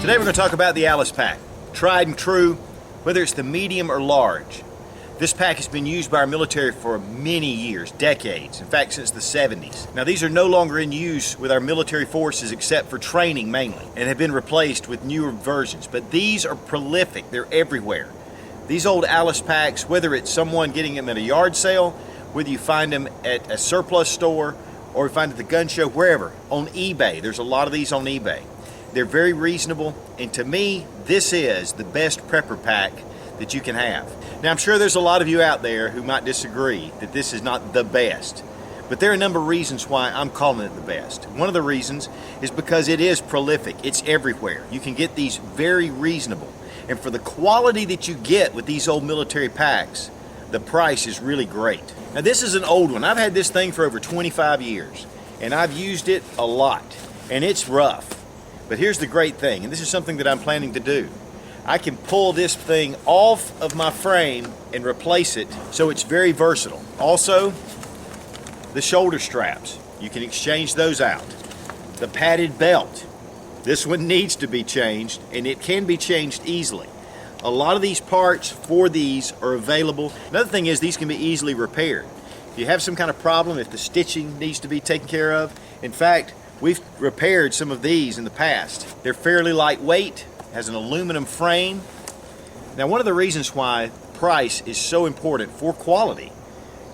Today we're going to talk about the Alice pack. Tried and true, whether it's the medium or large. This pack has been used by our military for many years, decades, in fact since the 70s. Now these are no longer in use with our military forces except for training mainly, and have been replaced with newer versions, but these are prolific, they're everywhere. These old Alice packs, whether it's someone getting them at a yard sale, whether you find them at a surplus store, or you find at the gun show, wherever, on eBay, there's a lot of these on eBay. They're very reasonable, and to me, this is the best prepper pack that you can have. Now, I'm sure there's a lot of you out there who might disagree that this is not the best, but there are a number of reasons why I'm calling it the best. One of the reasons is because it is prolific. It's everywhere. You can get these very reasonable, and for the quality that you get with these old military packs, the price is really great. Now, this is an old one. I've had this thing for over 25 years, and I've used it a lot, and it's rough. But here's the great thing, and this is something that I'm planning to do. I can pull this thing off of my frame and replace it, so it's very versatile. Also, the shoulder straps, you can exchange those out. The padded belt, this one needs to be changed, and it can be changed easily. A lot of these parts for these are available. Another thing is these can be easily repaired. If you have some kind of problem, if the stitching needs to be taken care of, in fact, we've repaired some of these in the past. They're fairly lightweight, has an aluminum frame. Now, one of the reasons why price is so important for quality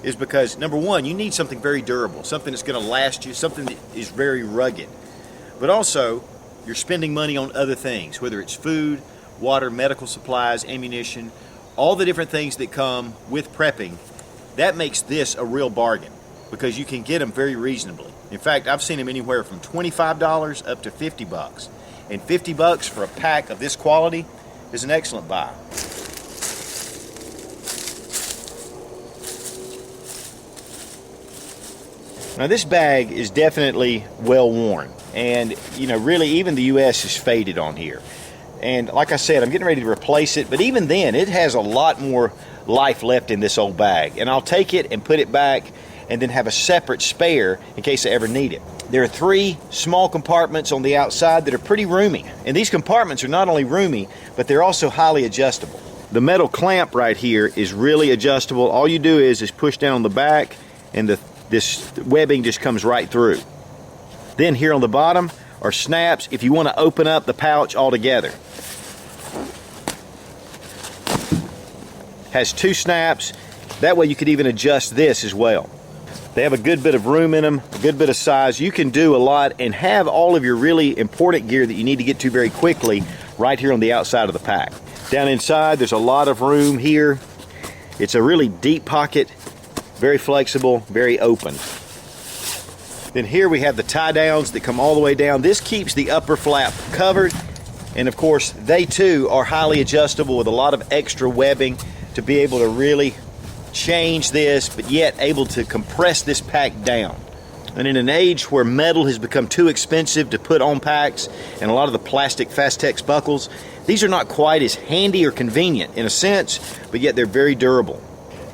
is because, number one, you need something very durable, something that's going to last you, something that is very rugged. But also, you're spending money on other things, whether it's food, water, medical supplies, ammunition, all the different things that come with prepping. That makes this a real bargain because you can get them very reasonably. In fact, I've seen them anywhere from $25 up to $50. And $50 for a pack of this quality is an excellent buy. Now, this bag is definitely well worn, and really even the US is faded on here. And like I said, I'm getting ready to replace it, but even then it has a lot more life left in this old bag, and I'll take it and put it back and then have a separate spare in case I ever need it. There are 3 small compartments on the outside that are pretty roomy, and these compartments are not only roomy, but they're also highly adjustable. The metal clamp right here is really adjustable. All you do is push down on the back, and this webbing just comes right through. Then here on the bottom are snaps if you want to open up the pouch altogether. Has 2 snaps. That way you could even adjust this as well. They have a good bit of room in them, a good bit of size. You can do a lot and have all of your really important gear that you need to get to very quickly right here on the outside of the pack. Down inside, there's a lot of room here. It's a really deep pocket, very flexible, very open. Then here we have the tie downs that come all the way down. This keeps the upper flap covered, and of course they too are highly adjustable with a lot of extra webbing to be able to really change this, but yet able to compress this pack down. And in an age where metal has become too expensive to put on packs and a lot of the plastic Fastex buckles, these are not quite as handy or convenient in a sense, but yet they're very durable.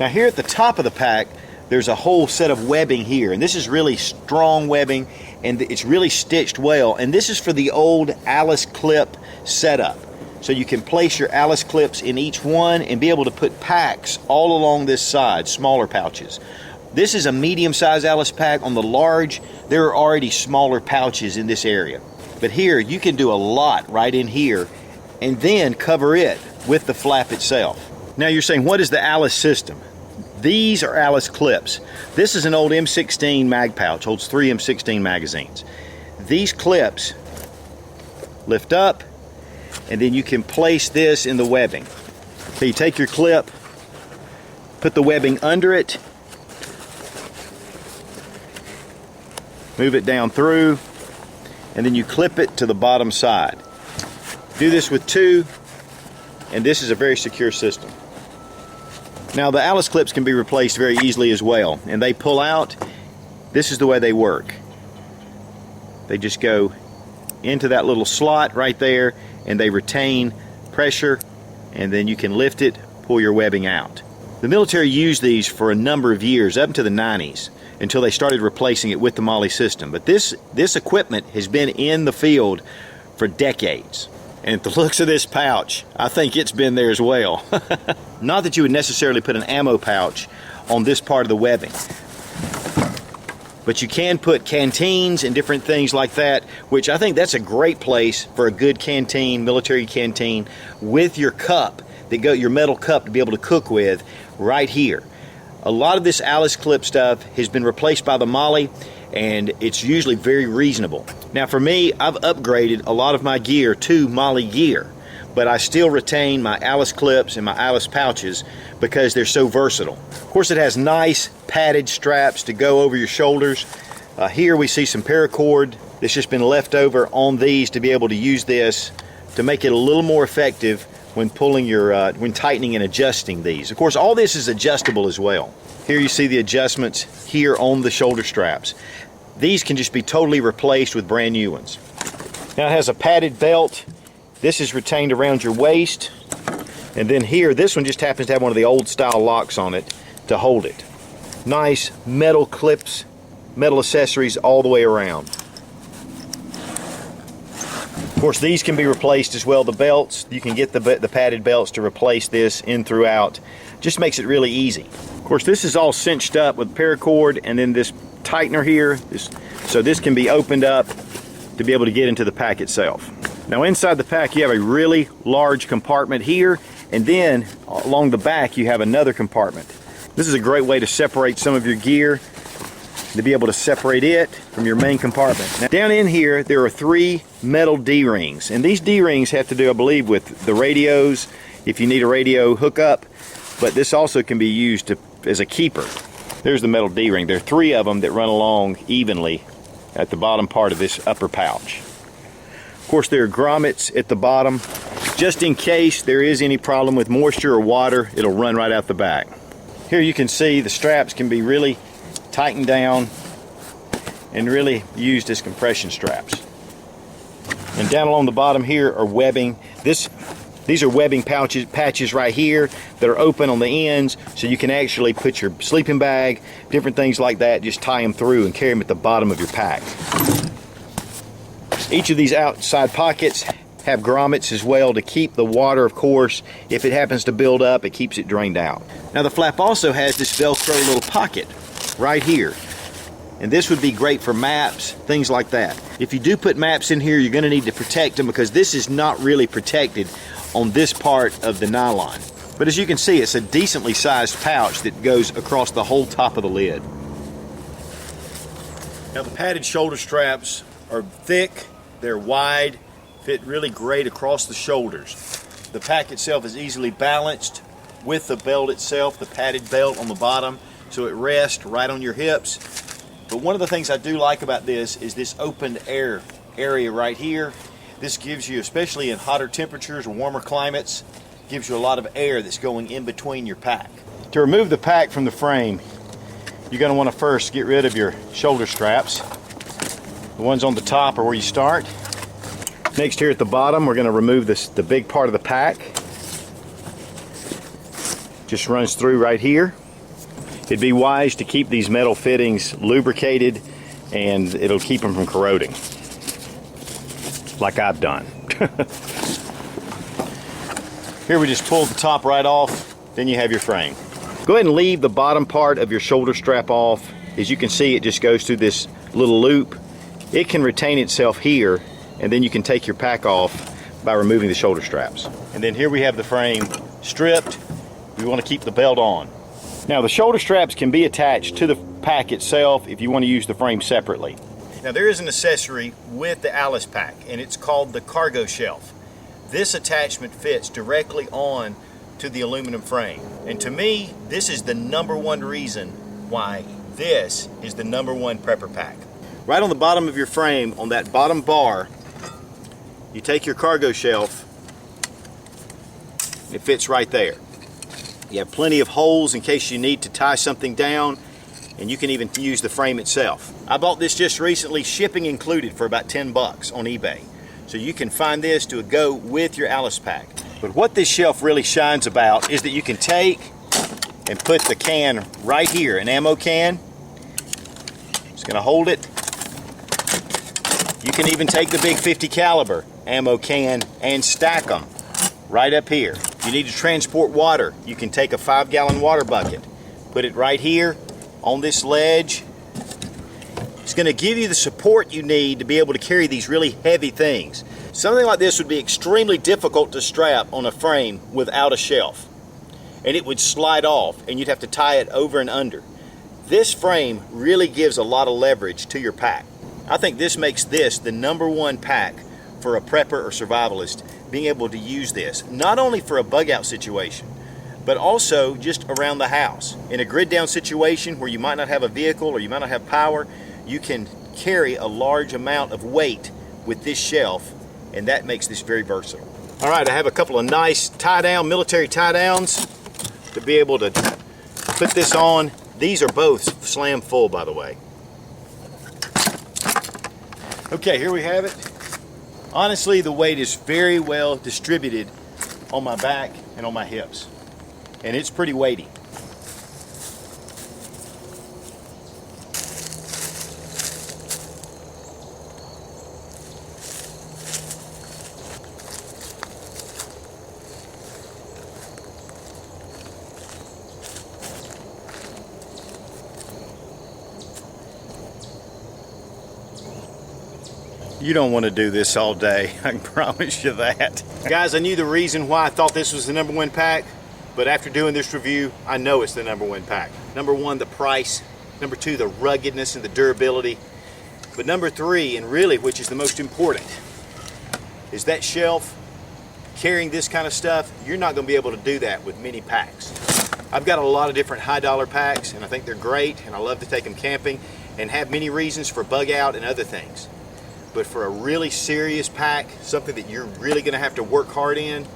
Now here at the top of the pack, there's a whole set of webbing here, and this is really strong webbing, and it's really stitched well, and this is for the old Alice clip setup. So you can place your Alice clips in each one and be able to put packs all along this side, smaller pouches. This is a medium-sized Alice pack. On the large, there are already smaller pouches in this area. But here, you can do a lot right in here and then cover it with the flap itself. Now you're saying, what is the Alice system? These are Alice clips. This is an old M16 mag pouch, holds 3 M16 magazines. These clips lift up, and then you can place this in the webbing. So you take your clip, put the webbing under it, move it down through, and then you clip it to the bottom side. Do this with 2, and this is a very secure system. Now the Alice clips can be replaced very easily as well, and they pull out. This is the way they work. They just go into that little slot right there, and they retain pressure, and then you can lift it, pull your webbing out. The military used these for a number of years, up into the 90s, until they started replacing it with the MOLLE system. But this equipment has been in the field for decades. And at the looks of this pouch, I think it's been there as well. Not that you would necessarily put an ammo pouch on this part of the webbing, but you can put canteens and different things like that, which I think that's a great place for a good canteen, military canteen, with your cup, your metal cup to be able to cook with right here. A lot of this Alice clip stuff has been replaced by the MOLLE, and it's usually very reasonable. Now for me, I've upgraded a lot of my gear to MOLLE gear, but I still retain my Alice clips and my Alice pouches because they're so versatile. Of course, it has nice padded straps to go over your shoulders. Here we see some paracord that's just been left over on these to be able to use this to make it a little more effective when pulling when tightening and adjusting these. Of course, all this is adjustable as well. Here you see the adjustments here on the shoulder straps. These can just be totally replaced with brand new ones. Now it has a padded belt. This is retained around your waist. And then here, this one just happens to have one of the old style locks on it to hold it. Nice metal clips, metal accessories all the way around. Of course, these can be replaced as well. The belts, you can get the padded belts to replace this in throughout. Just makes it really easy. Of course, this is all cinched up with paracord and then this tightener here. So this can be opened up to be able to get into the pack itself. Now inside the pack you have a really large compartment here, and then along the back you have another compartment. This is a great way to separate some of your gear, to be able to separate it from your main compartment. Now, down in here there are 3 metal D-rings, and these D-rings have to do, I believe, with the radios if you need a radio hookup, but this also can be used as a keeper. There's the metal D-ring. There are 3 of them that run along evenly at the bottom part of this upper pouch. Of course, there are grommets at the bottom. Just in case there is any problem with moisture or water, it'll run right out the back. Here you can see the straps can be really tightened down and really used as compression straps. And down along the bottom here are webbing. These are webbing patches right here that are open on the ends, so you can actually put your sleeping bag, different things like that, just tie them through and carry them at the bottom of your pack. Each of these outside pockets have grommets as well to keep the water, of course, if it happens to build up, it keeps it drained out. Now the flap also has this Velcro little pocket right here. And this would be great for maps, things like that. If you do put maps in here, you're going to need to protect them because this is not really protected on this part of the nylon. But as you can see, it's a decently sized pouch that goes across the whole top of the lid. Now the padded shoulder straps are thick, they're wide, fit really great across the shoulders. The pack itself is easily balanced with the belt itself, the padded belt on the bottom, so it rests right on your hips. But one of the things I do like about this is this opened air area right here. This gives you, especially in hotter temperatures or warmer climates, gives you a lot of air that's going in between your pack. To remove the pack from the frame, you're going to want to first get rid of your shoulder straps. The ones on the top are where you start. Next, here at the bottom, we're going to remove the big part of the pack. Just runs through right here. It'd be wise to keep these metal fittings lubricated, and it'll keep them from corroding, like I've done. Here we just pull the top right off, then you have your frame. Go ahead and leave the bottom part of your shoulder strap off. As you can see, it just goes through this little loop. It can retain itself here, and then you can take your pack off by removing the shoulder straps. And then here we have the frame stripped. We want to keep the belt on. Now the shoulder straps can be attached to the pack itself if you want to use the frame separately. Now there is an accessory with the Alice pack, and it's called the cargo shelf. This attachment fits directly on to the aluminum frame. And to me, this is the #1 reason why this is the #1 prepper pack. Right on the bottom of your frame, on that bottom bar, you take your cargo shelf, it fits right there. You have plenty of holes in case you need to tie something down, and you can even use the frame itself. I bought this just recently, shipping included, for about 10 bucks on eBay. So you can find this to go with your Alice pack. But what this shelf really shines about is that you can take and put the can right here, an ammo can. It's going to hold it. You can even take the big .50 caliber ammo can, and stack them right up here. If you need to transport water, you can take a 5-gallon water bucket, put it right here on this ledge. It's going to give you the support you need to be able to carry these really heavy things. Something like this would be extremely difficult to strap on a frame without a shelf, and it would slide off and you'd have to tie it over and under. This frame really gives a lot of leverage to your pack. I think this makes this the #1 pack for a prepper or survivalist, being able to use this, not only for a bug out situation, but also just around the house. In a grid down situation where you might not have a vehicle or you might not have power, you can carry a large amount of weight with this shelf, and that makes this very versatile. All right, I have a couple of nice tie-down, military tie-downs to be able to put this on. These are both slam full, by the way. Okay, here we have it. Honestly, the weight is very well distributed on my back and on my hips, and it's pretty weighty. You don't want to do this all day, I can promise you that. Guys, I knew the reason why I thought this was the #1 pack, but after doing this review, I know it's the #1 pack. #1, the price. #2, the ruggedness and the durability. But #3, and really which is the most important, is that shelf. Carrying this kind of stuff, you're not going to be able to do that with many packs. I've got a lot of different high-dollar packs, and I think they're great, and I love to take them camping and have many reasons for bug out and other things. But for a really serious pack, something that you're really going to have to work hard in,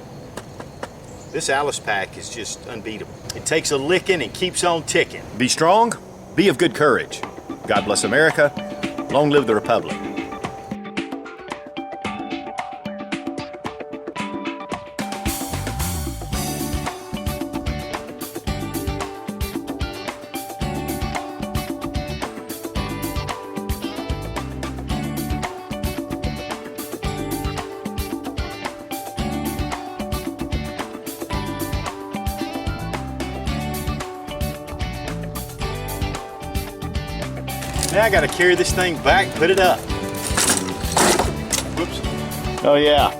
this Alice pack is just unbeatable. It takes a licking and keeps on ticking. Be strong, be of good courage. God bless America. Long live the Republic. Now I gotta carry this thing back, put it up. Whoops. Oh yeah.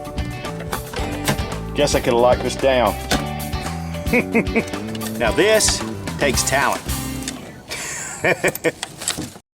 Guess I could have locked this down. Now this takes talent.